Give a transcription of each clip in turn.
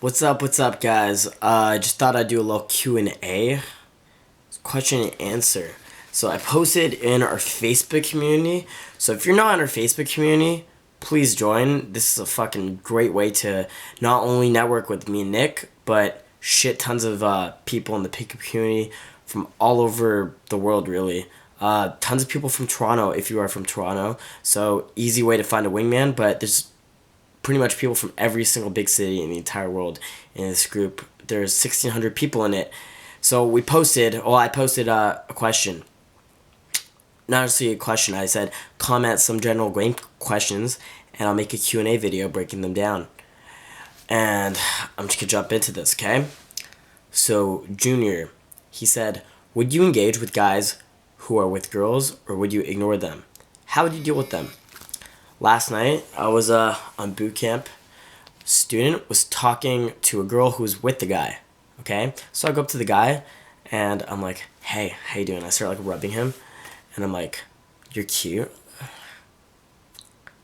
What's up, guys? I just thought I'd do a little Q&A, question and answer. So I posted in our Facebook community. So if you're not in our Facebook community, please join. This is a fucking great way to not only network with me and Nick, but shit tons of people in the pickup community from all over the world, really. Tons of people from Toronto if you are from Toronto. So easy way to find a wingman, but there's pretty much people from every single big city in the entire world in this group. There's 1,600 people in it. So I posted a question. Not necessarily a question, I said comment some general game questions and I'll make a Q&A video breaking them down. And I'm just gonna jump into this, okay? So, Junior, he said, would you engage with guys who are with girls or would you ignore them? How would you deal with them? Last night, I was on boot camp. Student was talking to a girl who was with the guy. Okay, so I go up to the guy, and I'm like, "Hey, how you doing?" I start like rubbing him, and I'm like, "You're cute. Do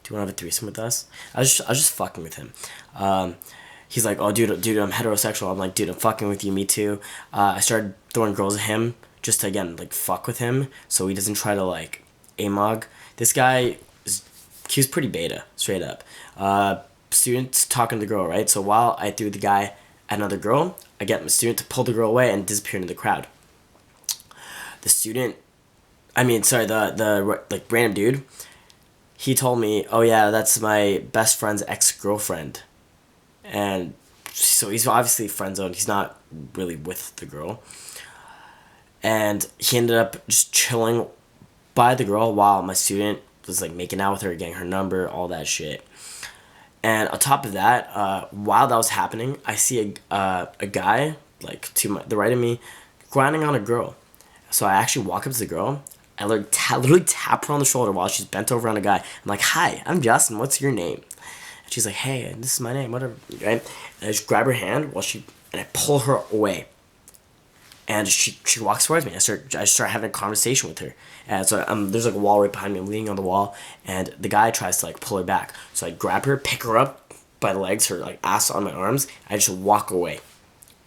you want to have a threesome with us?" I was just fucking with him. He's like, "Oh, dude, I'm heterosexual." I'm like, "Dude, I'm fucking with you. Me too." I started throwing girls at him just to again like fuck with him, so he doesn't try to like amog. This guy he was pretty beta, straight up. Students talking to the girl, right? So while I threw the guy at another girl, I get my student to pull the girl away and disappear into the crowd. The student, the like random dude, he told me, "Oh yeah, that's my best friend's ex-girlfriend," and so he's obviously friend zoned. He's not really with the girl, and he ended up just chilling by the girl while my student was like making out with her, getting her number, all that shit. And on top of that, while that was happening, I see a guy like the right of me, grinding on a girl. So I actually walk up to the girl. I literally tap her on the shoulder while she's bent over on a guy. I'm like, "Hi, I'm Justin. What's your name?" And she's like, "Hey, this is my name. Whatever." Right? And I just grab her hand and I pull her away. And she walks towards me. I start having a conversation with her. And so there's like a wall right behind me. I'm leaning on the wall, and the guy tries to like pull her back. So I grab her, pick her up by the legs, her like ass on my arms. I just walk away,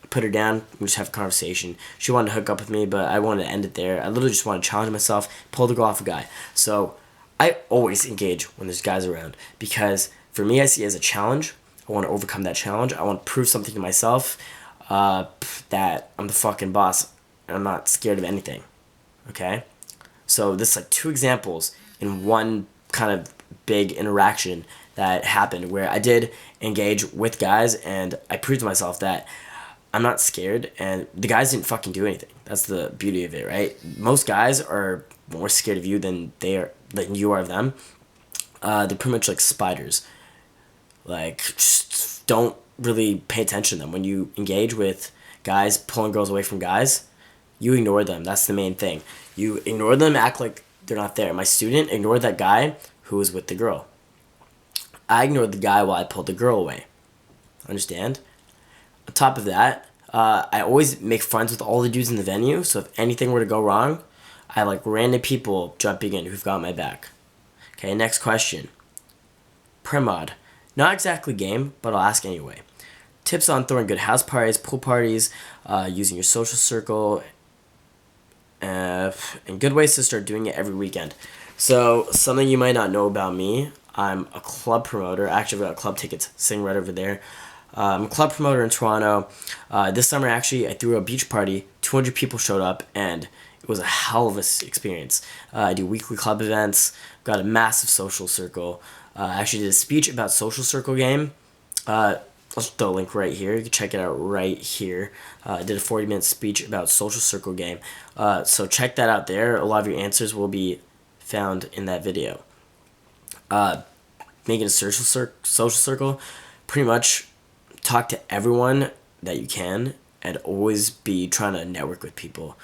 put her down. We just have a conversation. She wanted to hook up with me, but I wanted to end it there. I literally just wanted to challenge myself, pull the girl off a guy. So I always engage when there's guys around because for me, I see it as a challenge. I want to overcome that challenge. I want to prove something to myself. That I'm the fucking boss and I'm not scared of anything. Okay? So this is like two examples in one kind of big interaction that happened where I did engage with guys and I proved to myself that I'm not scared and the guys didn't fucking do anything. That's the beauty of it, right? Most guys are more scared of you than you are of them. They're pretty much like spiders. Like, just don't really pay attention to them. When you engage with guys pulling girls away from guys, you ignore them. That's the main thing. You ignore them, act like they're not there. My student ignored that guy who was with the girl. I ignored the guy while I pulled the girl away. Understand? On top of that, I always make friends with all the dudes in the venue, so if anything were to go wrong, I have like random people jumping in who've got my back. Okay, next question. Primod. Not exactly game, but I'll ask anyway. Tips on throwing good house parties, pool parties, using your social circle, and good ways to start doing it every weekend. So, something you might not know about me, I'm a club promoter. Actually, I've got club tickets sitting right over there. I'm a club promoter in Toronto. This summer, actually, I threw a beach party. 200 people showed up, and it was a hell of a experience. I do weekly club events, got a massive social circle. I actually did a speech about social circle game. I'll just throw a link right here. You can check it out right here. I did a 40-minute speech about social circle game. So check that out there. A lot of your answers will be found in that video. Making a social circle, pretty much talk to everyone that you can and always be trying to network with people.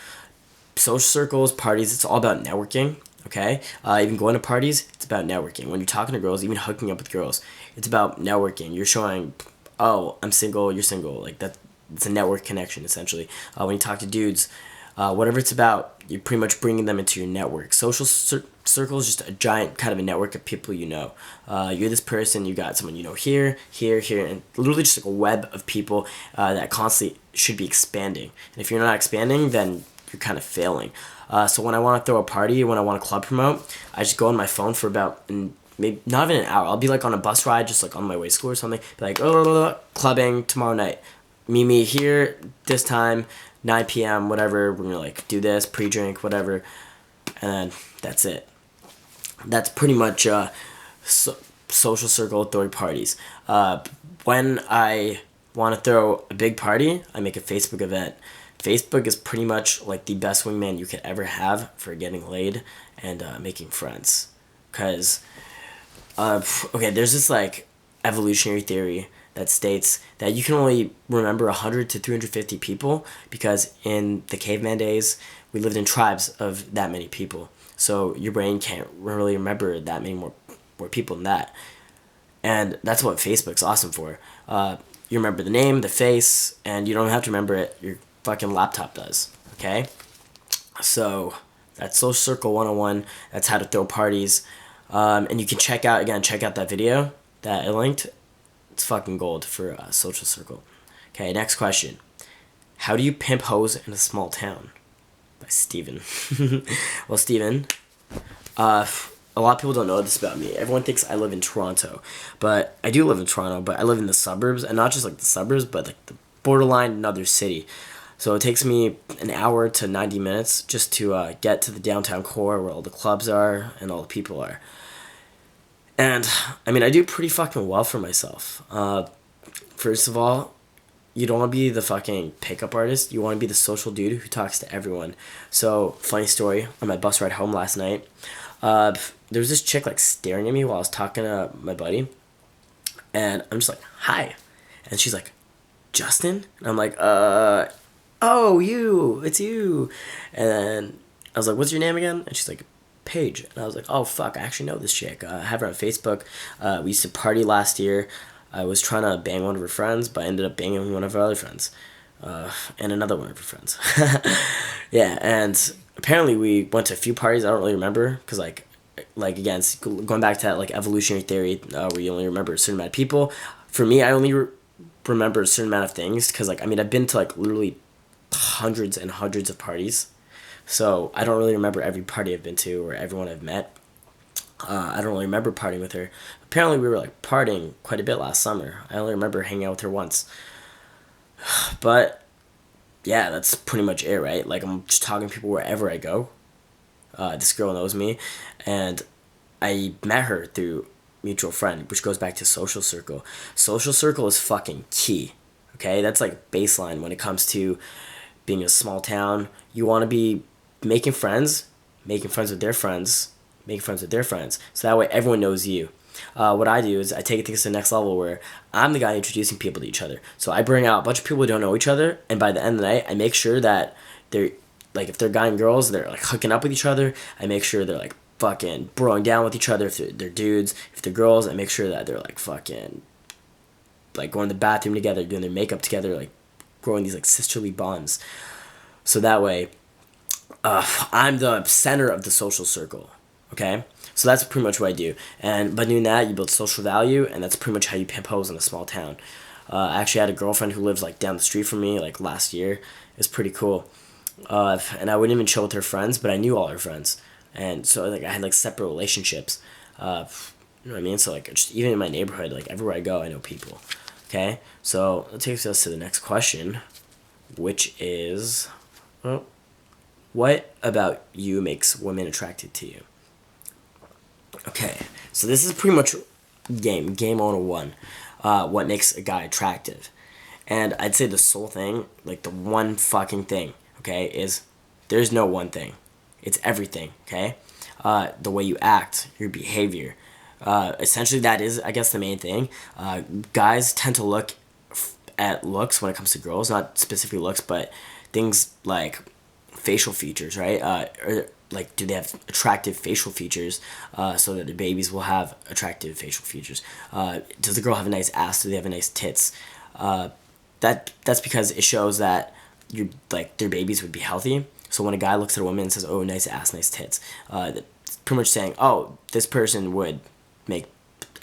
Social circles, parties, it's all about networking. Okay? Even going to parties, it's about networking. When you're talking to girls, even hooking up with girls, it's about networking. You're showing, "Oh, I'm single, you're single." Like that, it's a network connection, essentially. When you talk to dudes, Whatever it's about, you're pretty much bringing them into your network. Social circle is just a giant kind of a network of people you know. You're this person, you got someone you know here, here, here, and literally just like a web of people that constantly should be expanding. And if you're not expanding, then you're kind of failing. So when I want to throw a party, when I want to club promote, I just go on my phone for about maybe not even an hour. I'll be like on a bus ride, just like on my way to school or something. Be like, oh, clubbing tomorrow night. Meet me here this time, 9 p.m. Whatever. We're gonna like do this pre-drink, whatever, and then that's it. That's pretty much social circle throwing parties. When I want to throw a big party, I make a Facebook event. Facebook is pretty much like the best wingman you could ever have for getting laid and making friends. Because, okay, there's this like evolutionary theory that states that you can only remember 100 to 350 people because in the caveman days, we lived in tribes of that many people. So your brain can't really remember that many more people than that. And that's what Facebook's awesome for. You remember the name, the face, and you don't have to remember it. Your fucking laptop does. Okay? So that's Social Circle 101. That's how to throw parties. And you can check out that video that I linked. It's fucking gold for Social Circle. Okay, next question. How do you pimp hoes in a small town? By Steven. Well, Steven, a lot of people don't know this about me. Everyone thinks I live in Toronto, but I do live in Toronto, but I live in the suburbs, and not just like the suburbs, but like the borderline another city. So it takes me an hour to 90 minutes just to get to the downtown core where all the clubs are and all the people are. And, I mean, I do pretty fucking well for myself. First of all, you don't want to be the fucking pickup artist. You want to be the social dude who talks to everyone. So, funny story, on my bus ride home last night, there was this chick, like, staring at me while I was talking to my buddy. And I'm just like, hi. And she's like, Justin? And I'm like, oh, it's you. And then I was like, what's your name again? And she's like, Paige. And I was like, oh fuck, I actually know this chick. I have her on Facebook. We used to party last year. I was trying to bang one of her friends, but I ended up banging one of her other friends. And another one of her friends. Yeah, and apparently we went to a few parties I don't really remember, because like again, going back to that like evolutionary theory, where you only remember a certain amount of people. For me, I only remember a certain amount of things, because like, I mean, I've been to like literally hundreds and hundreds of parties. So I don't really remember every party I've been to or everyone I've met. I don't really remember partying with her. Apparently we were like partying quite a bit last summer. I only remember hanging out with her once. But yeah, that's pretty much it, right? Like, I'm just talking to people wherever I go. This girl knows me, and I met her through mutual friend, which goes back to social circle. Social circle is fucking key. Okay, that's like baseline when it comes to being a small town. You want to be making friends with their friends, making friends with their friends. So that way everyone knows you. What I do is I take things to the next level where I'm the guy introducing people to each other. So I bring out a bunch of people who don't know each other, and by the end of the night, I make sure that they're, like, if they're guy and girls, they're like hooking up with each other. I make sure they're like fucking broing down with each other. If they're dudes, if they're girls, I make sure that they're like fucking like going to the bathroom together, doing their makeup together, like growing these like sisterly bonds. So that way, I'm the center of the social circle, okay? So that's pretty much what I do. And by doing that, you build social value, and that's pretty much how you pimp hoes in a small town. I actually had a girlfriend who lives like down the street from me, like last year. It's pretty cool. And I wouldn't even chill with her friends, but I knew all her friends. And so like I had like separate relationships. You know what I mean? So like just even in my neighborhood, like everywhere I go, I know people. Okay? So that takes us to the next question, which is, well, what about you makes women attracted to you? Okay, so this is pretty much game 101. What makes a guy attractive? And I'd say the sole thing, like the one fucking thing, okay, is there's no one thing. It's everything, okay? The way you act, your behavior. Essentially, that is, I guess, the main thing. Guys tend to look at looks when it comes to girls, not specifically looks, but things like facial features, right? Or like, do they have attractive facial features so that their babies will have attractive facial features? Does the girl have a nice ass? Do they have a nice tits? That's because it shows that their babies would be healthy. So when a guy looks at a woman and says, "Oh, nice ass, nice tits," that's pretty much saying, "Oh, this person would make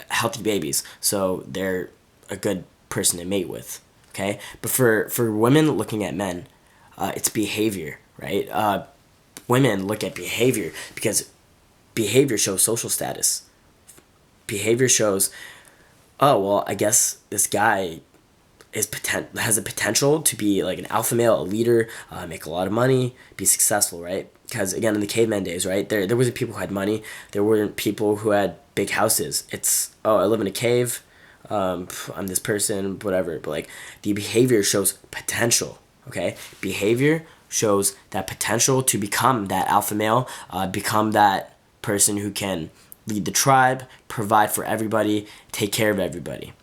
healthy babies, so they're a good person to mate with." Okay, but for women looking at men, it's behavior, right? Women look at behavior because behavior shows social status. Behavior shows, oh well, I guess this guy has a potential to be like an alpha male, a leader, make a lot of money, be successful, right? Because again, in the caveman days, right, there wasn't people who had money. There weren't people who had big houses. It's, oh, I live in a cave. I'm this person, whatever. But like the behavior shows potential. Okay, behavior shows that potential to become that alpha male, become that person who can lead the tribe, provide for everybody, take care of everybody.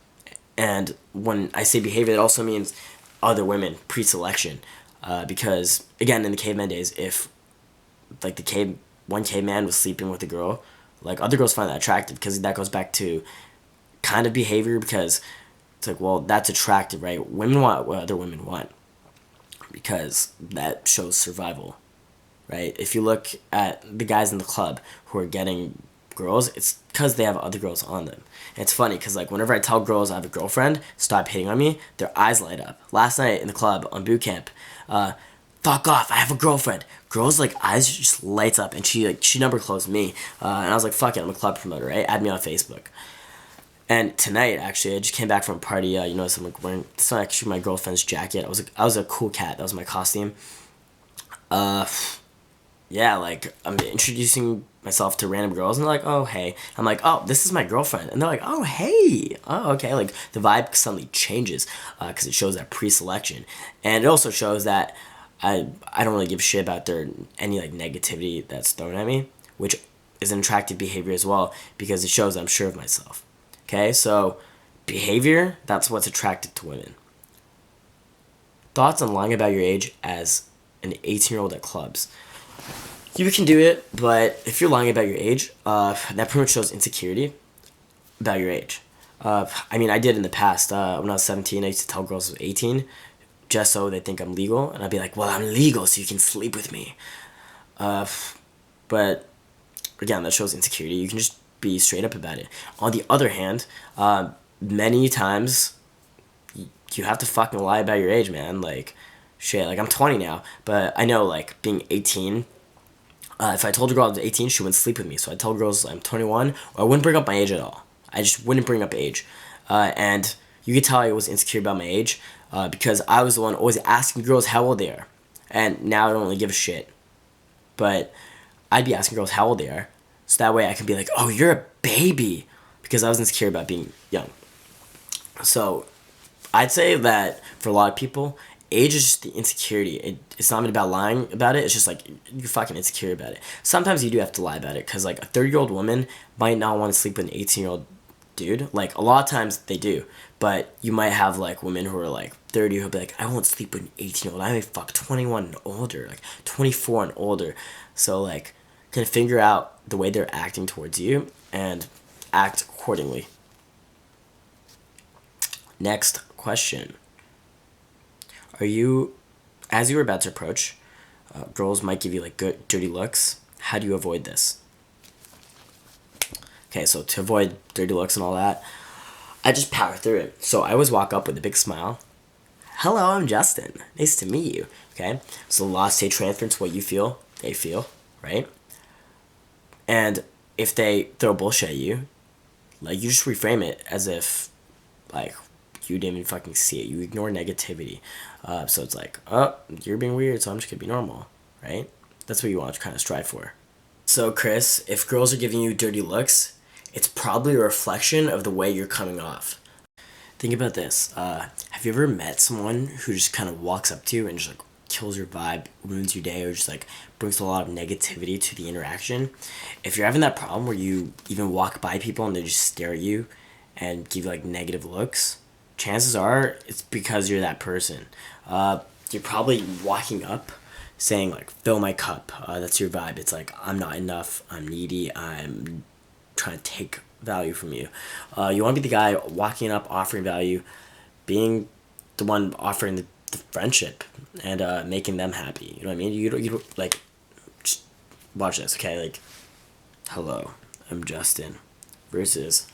And when I say behavior, it also means other women pre-selection, because again, in the caveman days, if like one caveman was sleeping with a girl, like other girls find that attractive because that goes back to kind of behavior, because it's like, well, that's attractive, right? Women want what other women want because that shows survival, right? If you look at the guys in the club who are getting girls, it's because they have other girls on them. And it's funny because like whenever I tell girls I have a girlfriend, stop hitting on me, their eyes light up. Last night in the club on boot camp, fuck off, I have a girlfriend. Girls like eyes just lights up, and she number closed me, and I was like, fuck it, I'm a club promoter, right? Add me on Facebook. And tonight, actually, I just came back from a party. You know, so I'm like wearing. It's not actually my girlfriend's jacket. I was a cool cat. That was my costume. Uh, yeah, like I'm introducing myself to random girls, and they're like, "Oh, hey." I'm like, "Oh, this is my girlfriend," and they're like, "Oh, hey." Oh, okay. Like the vibe suddenly changes because it shows that pre-selection, and it also shows that I don't really give a shit about any like negativity that's thrown at me, which is an attractive behavior as well because it shows I'm sure of myself. Okay, so behavior, that's what's attractive to women. Thoughts on lying about your age as an 18-year-old at clubs. You can do it, but if you're lying about your age, that pretty much shows insecurity about your age. I mean, I did in the past. When I was 17, I used to tell girls I was 18 just so they think I'm legal. And I'd be like, well, I'm legal, so you can sleep with me. But again, that shows insecurity. You can just be straight up about it. On the other hand, many times you have to fucking lie about your age, man. Like, shit, like I'm 20 now, but I know like being 18, if I told a girl I was 18, she wouldn't sleep with me. So I tell girls I'm 21, or I wouldn't bring up my age at all. I just wouldn't bring up age. And you could tell I was insecure about my age because I was the one always asking girls how old they are. And now I don't really give a shit. But I'd be asking girls how old they are. So that way I can be like, oh, you're a baby. Because I was insecure about being young. So I'd say that for a lot of people, age is just the insecurity. It's not even about lying about it. It's just like you're fucking insecure about it. Sometimes you do have to lie about it because like a 30-year-old woman might not want to sleep with an 18-year-old dude. Like a lot of times they do, but you might have like women who are like 30 who'll be like, I won't sleep with an 18-year-old. I may fuck 21 and older, like 24 and older. So like, kind of figure out the way they're acting towards you and act accordingly. Next question. As you were about to approach, girls might give you like good, dirty looks. How do you avoid this? Okay, so to avoid dirty looks and all that, I just power through it. So I always walk up with a big smile. Hello, I'm Justin. Nice to meet you. Okay, so law state transference, what you feel, they feel, right? And if they throw bullshit at you, like you just reframe it as if, like, you didn't even fucking see it. You ignore negativity. So it's like, oh, you're being weird, so I'm just gonna be normal, right? That's what you want to kind of strive for. So Chris, if girls are giving you dirty looks, it's probably a reflection of the way you're coming off. Think about this. Have you ever met someone who just kind of walks up to you and just like kills your vibe, ruins your day, or just like brings a lot of negativity to the interaction? If you're having that problem where you even walk by people and they just stare at you and give you like negative looks, chances are it's because you're that person. You're probably walking up saying like, fill my cup. That's your vibe. It's like, I'm not enough, I'm needy, I'm trying to take value from you. You want to be the guy walking up, offering value, being the one offering the friendship and making them happy. You know what I mean? You don't like. Just watch this, okay? Like, hello, I'm Justin, versus,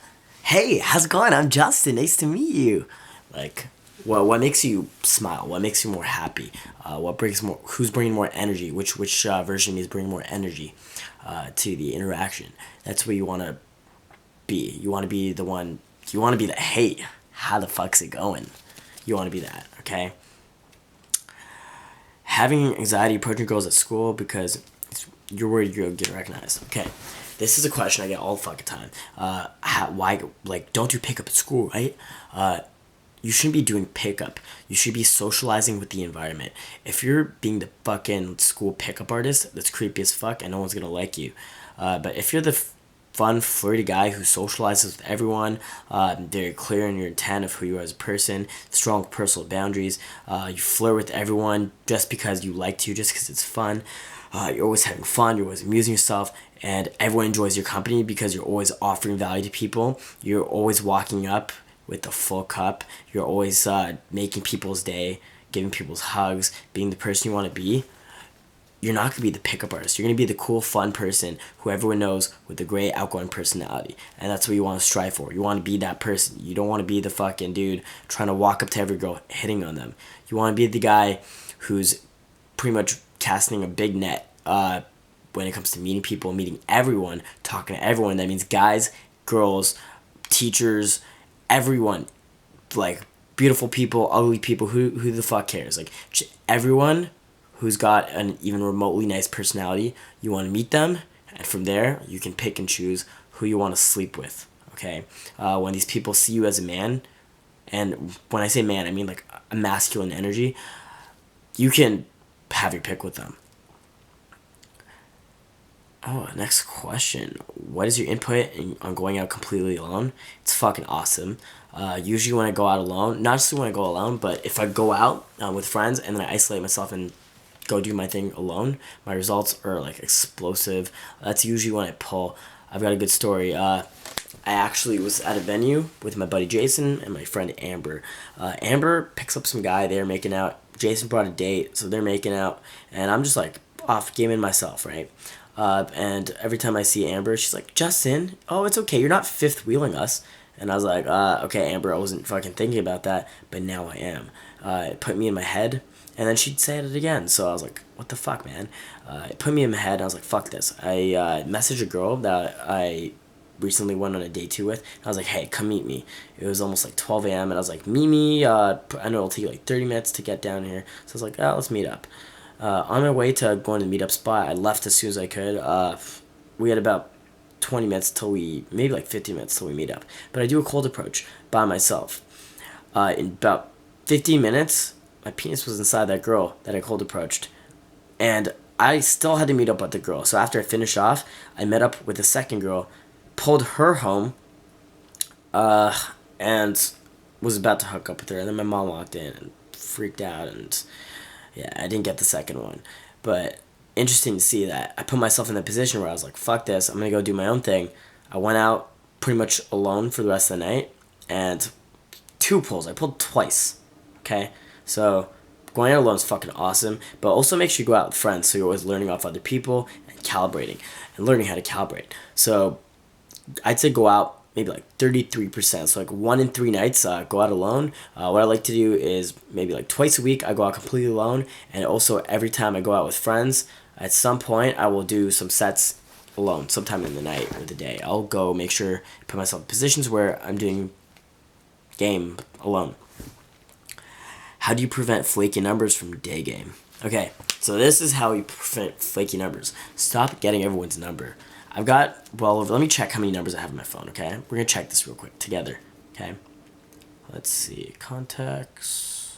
hey, how's it going? I'm Justin. Nice to meet you. Like, what makes you smile? What makes you more happy? What brings more? Who's bringing more energy? Which version of me is bringing more energy to the interaction? That's what you want to be. You want to be the one. You want to be the, hey, how the fuck's it going? You want to be that, okay? Having anxiety approaching girls at school because you're worried you'll get recognized. Okay, this is a question I get all the fucking time. Why, like, don't do pickup at school, right? You shouldn't be doing pickup. You should be socializing with the environment. If you're being the fucking school pickup artist, that's creepy as fuck, and no one's gonna like you. But if you're the fun, flirty guy who socializes with everyone, they're clear in your intent of who you are as a person, strong personal boundaries, you flirt with everyone just because you like to, just because it's fun. You're always having fun, you're always amusing yourself, and everyone enjoys your company because you're always offering value to people. You're always walking up with a full cup. You're always making people's day, giving people's hugs, being the person you want to be. You're not going to be the pickup artist. You're going to be the cool, fun person who everyone knows with a great, outgoing personality. And that's what you want to strive for. You want to be that person. You don't want to be the fucking dude trying to walk up to every girl, hitting on them. You want to be the guy who's pretty much casting a big net when it comes to meeting people, meeting everyone, talking to everyone. That means guys, girls, teachers, everyone, like beautiful people, ugly people, who the fuck cares? Like everyone who's got an even remotely nice personality, you want to meet them, and from there you can pick and choose who you want to sleep with. Okay, when these people see you as a man, and when I say man, I mean like a masculine energy, you can have your pick with them. Oh, next question. What is your input on going out completely alone? It's fucking awesome. Usually when I go out alone, not just when I go alone, but if I go out with friends and then I isolate myself and go do my thing alone, my results are like explosive. That's usually when I pull. I've got a good story. I actually was at a venue with my buddy Jason and my friend Amber. Amber picks up some guy, they're making out. Jason brought a date, so they're making out, and I'm just like off gaming myself, right? And every time I see Amber, she's like, Justin, oh, it's okay, you're not fifth wheeling us. And I was like, okay, Amber, I wasn't fucking thinking about that, but now I am. It put me in my head, and then she'd say it again, so I was like, what the fuck, man? It put me in my head, and I was like, fuck this. I messaged a girl that I recently went on a date to with, and I was like, hey, come meet me. It was almost like 12 a.m., and I was like, meet me, I know it'll take you like 30 minutes to get down here, so I was like, let's meet up. On my way to going to the meetup spot, I left as soon as I could. We had about 20 minutes till maybe like 15 minutes till we meet up. But I do a cold approach by myself. In about 15 minutes, my penis was inside that girl that I cold approached. And I still had to meet up with the girl. So after I finished off, I met up with the second girl, pulled her home, and was about to hook up with her. And then my mom walked in and freaked out, and yeah, I didn't get the second one. But interesting to see that I put myself in the position where I was like, fuck this, I'm going to go do my own thing. I went out pretty much alone for the rest of the night, and 2 pulls. I pulled twice, okay? So going out alone is fucking awesome, but also make sure you go out with friends so you're always learning off other people and calibrating and learning how to calibrate. So I'd say go out maybe like 33%. So like 1 in 3 nights, go out alone. What I like to do is maybe like twice a week I go out completely alone, and also every time I go out with friends, at some point I will do some sets alone, sometime in the night or the day. I'll go make sure, put myself in positions where I'm doing game alone. How do you prevent flaky numbers from day game? Okay, so this is how you prevent flaky numbers. Stop getting everyone's number. Let me check how many numbers I have on my phone, okay? We're going to check this real quick together, okay? Let's see. Contacts.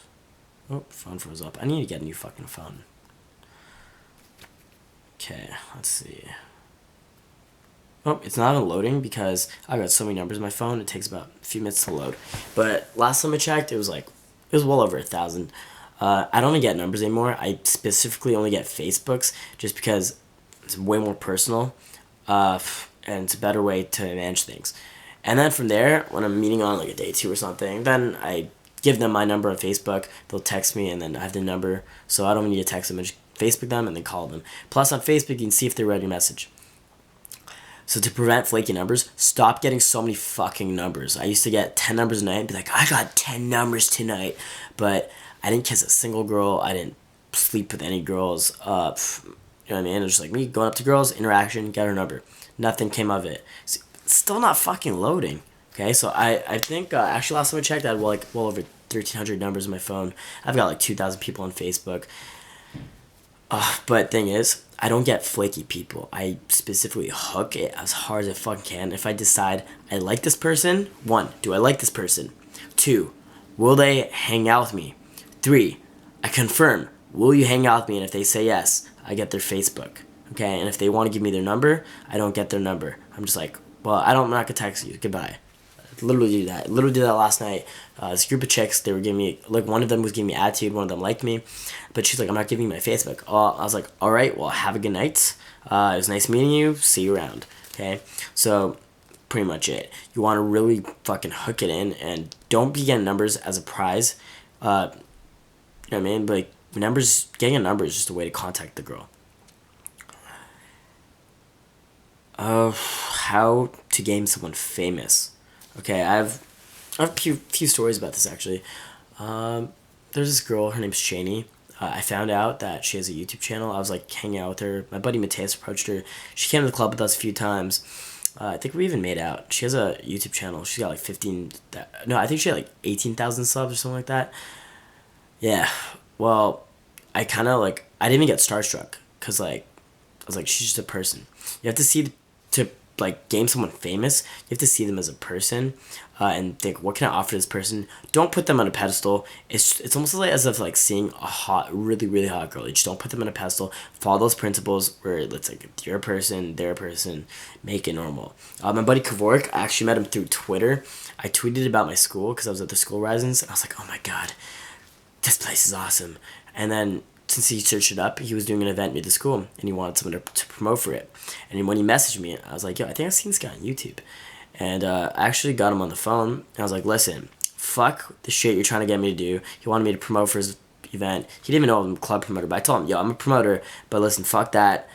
Oh, phone froze up. I need to get a new fucking phone. Okay, let's see. Oh, it's not unloading because I've got so many numbers on my phone. It takes about a few minutes to load. But last time I checked, it was well over 1,000. I don't get numbers anymore. I specifically only get Facebooks just because it's way more personal. And it's a better way to manage things. And then from there, when I'm meeting on like a day 2 or something, then I give them my number on Facebook. They'll text me, and then I have the number, so I don't need to text them. I just Facebook them and then call them. Plus, on Facebook, you can see if they read your message. So to prevent flaky numbers, stop getting so many fucking numbers. I used to get 10 numbers a night and be like, I got 10 numbers tonight. But I didn't kiss a single girl. I didn't sleep with any girls. You know what I mean? It was just like me going up to girls, interaction, get her number. Nothing came of it. Still not fucking loading. Okay, so I think, actually last time I checked, I had well over 1,300 numbers on my phone. I've got like 2,000 people on Facebook. But thing is, I don't get flaky people. I specifically hook it as hard as I fucking can. If I decide I like this person, 1, do I like this person? 2, will they hang out with me? 3, I confirm, will you hang out with me? And if they say yes, I get their Facebook. Okay, and if they want to give me their number, I don't get their number. I'm just like, well, I'm not gonna text you. Goodbye. Literally do that. Literally did that last night. This group of chicks, they were giving me, like, one of them was giving me attitude, one of them liked me, but she's like, I'm not giving you my Facebook. I was like, all right, well, have a good night. It was nice meeting you. See you around. Okay, so pretty much it. You want to really fucking hook it in, and don't be getting numbers as a prize. You know what I mean? But like, getting a number is just a way to contact the girl. How to game someone famous. Okay, I have a few stories about this, actually. There's this girl, her name's Shani. I found out that she has a YouTube channel. I was like hanging out with her. My buddy Mateus approached her. She came to the club with us a few times. I think we even made out. She has a YouTube channel. She's got like 15... No, I think she had like 18,000 subs or something like that. Yeah, well, I kind of like... I didn't even get starstruck, because like, I was like, she's just a person. You have to see... To like game someone famous, you have to see them as a person, and think, what can I offer this person? Don't put them on a pedestal. It's almost like as if like seeing a really hot girl. You just don't put them on a pedestal. Follow those principles where it's like, you're a person, they're a person. Make it normal. My buddy Kavork, I actually met him through Twitter. I tweeted about my school because I was at the school Risings, and I was like, oh my god, this place is awesome. And then since he searched it up, he was doing an event near the school, and he wanted someone to promote for it. And when he messaged me, I was like, yo, I think I've seen this guy on YouTube. And I actually got him on the phone, and I was like, listen, fuck the shit you're trying to get me to do. He wanted me to promote for his event. He didn't even know I'm a club promoter, but I told him, yo, I'm a promoter, but listen, fuck that.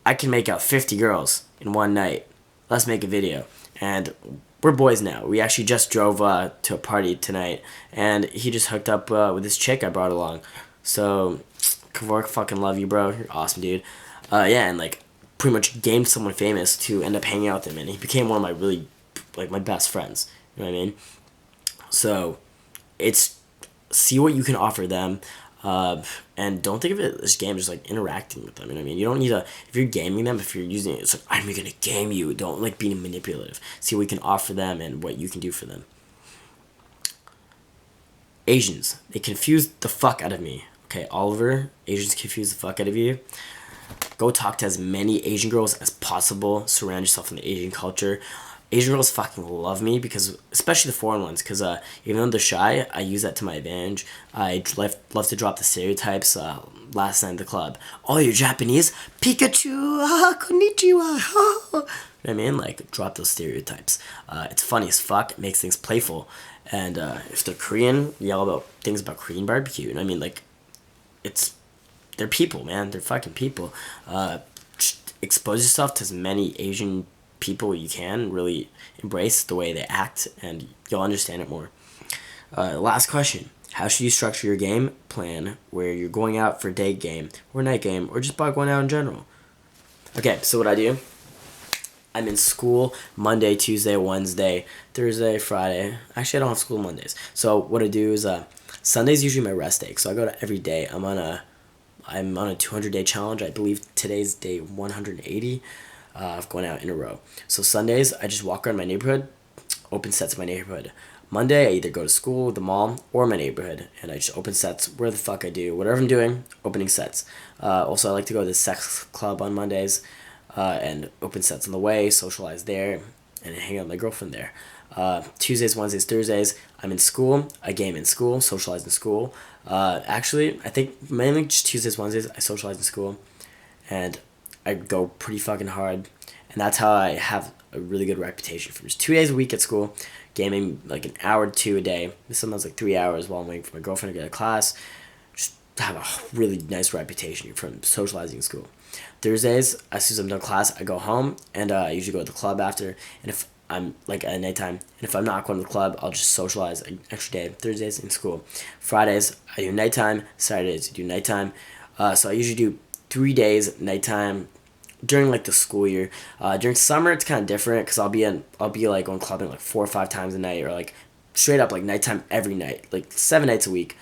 I can make out 50 girls in one night. Let's make a video. And we're boys now. We actually just drove to a party tonight, and he just hooked up with this chick I brought along. So, Kavork, fucking love you, bro. You're awesome, dude. Yeah, and like, pretty much gamed someone famous to end up hanging out with him, and he became one of my really, like, my best friends. You know what I mean? So, it's, see what you can offer them, and don't think of it as game, just like interacting with them. You know what I mean? You don't need to, if you're gaming them, if you're using it, it's like, I'm gonna game you. Don't like be manipulative. See what you can offer them and what you can do for them. Asians, they confuse the fuck out of me. Okay, Oliver, Asians confuse the fuck out of you. Go talk to as many Asian girls as possible. Surround yourself in the Asian culture. Asian girls fucking love me, because, especially the foreign ones, because even though they're shy, I use that to my advantage. I love to drop the stereotypes. Last night at the club, oh, you're Japanese? Pikachu, konnichiwa. You know what I mean? Like, drop those stereotypes. It's funny as fuck. It makes things playful. And if they're Korean, yell about things about Korean barbecue. You know what I mean? Like, they're people, man. They're fucking people. Just expose yourself to as many Asian people you can. Really embrace the way they act, and you'll understand it more. Last question. How should you structure your game plan where you're going out for day game or night game or just about going out in general? Okay, so what I do, I'm in school Monday, Tuesday, Wednesday, Thursday, Friday. Actually, I don't have school Mondays. So what I do is Sunday's usually my rest day. So I go to every day. I'm on a 200-day challenge. I believe today's day 180 of going out in a row. So Sundays, I just walk around my neighborhood, open sets in my neighborhood. Monday, I either go to school, the mall, or my neighborhood, and I just open sets where the fuck I do. Whatever I'm doing, opening sets. Also, I like to go to the sex club on Mondays and open sets on the way, socialize there, and hang out with my girlfriend there. Tuesdays, Wednesdays, Thursdays, I'm in school. I game in school, socialize in school. Actually, I think mainly just Tuesdays, Wednesdays, I socialize in school, and I go pretty fucking hard, and that's how I have a really good reputation for just 2 days a week at school. gaming like an hour or two a day. Sometimes like 3 hours while I'm waiting for my girlfriend to get to class. Just have a really nice reputation from socializing in school. Thursdays, as soon as I'm done class, I go home and I usually go to the club after. And if I'm like at nighttime, and if I'm not going to the club, I'll just socialize an extra day. Thursdays in school. Fridays, I do nighttime. Saturdays, I do nighttime. So I usually do 3 days nighttime during like the school year. During summer, it's kind of different because I'll be like going clubbing like 4 or 5 times a night, or like straight up like nighttime every night, like 7 nights a week.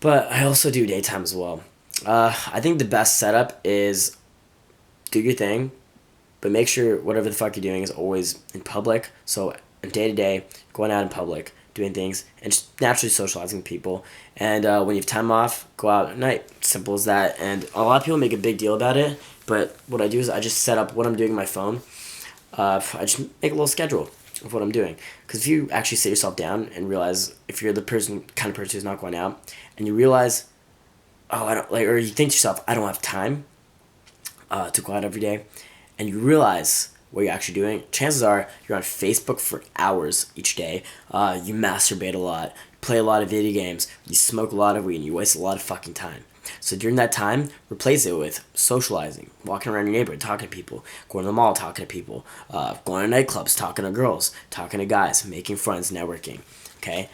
But I also do daytime as well. I think the best setup is do your thing, but make sure whatever the fuck you're doing is always in public. So day to day, going out in public, doing things, and just naturally socializing with people. And when you have time off, go out at night. Simple as that. And a lot of people make a big deal about it, but what I do is I just set up what I'm doing on my phone. I just make a little schedule of what I'm doing. Because if you actually sit yourself down and realize, if you're the kind of person who's not going out, and you realize, oh, I don't like, or you think to yourself, I don't have time to go out every day, and you realize what you're actually doing, chances are you're on Facebook for hours each day. You masturbate a lot, you play a lot of video games, you smoke a lot of weed, and you waste a lot of fucking time. So during that time, replace it with socializing, walking around your neighborhood, talking to people, going to the mall, talking to people, going to nightclubs, talking to girls, talking to guys, making friends, networking. Okay,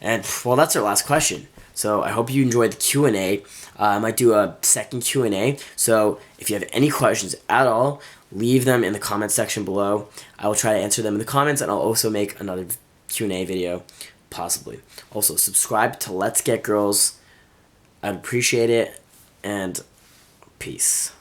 and well, that's our last question. So I hope you enjoyed the Q&A. I might do a second Q&A. So if you have any questions at all, leave them in the comment section below. I will try to answer them in the comments, and I'll also make another Q&A video, possibly. Also, subscribe to Let's Get Girls. I'd appreciate it, and peace.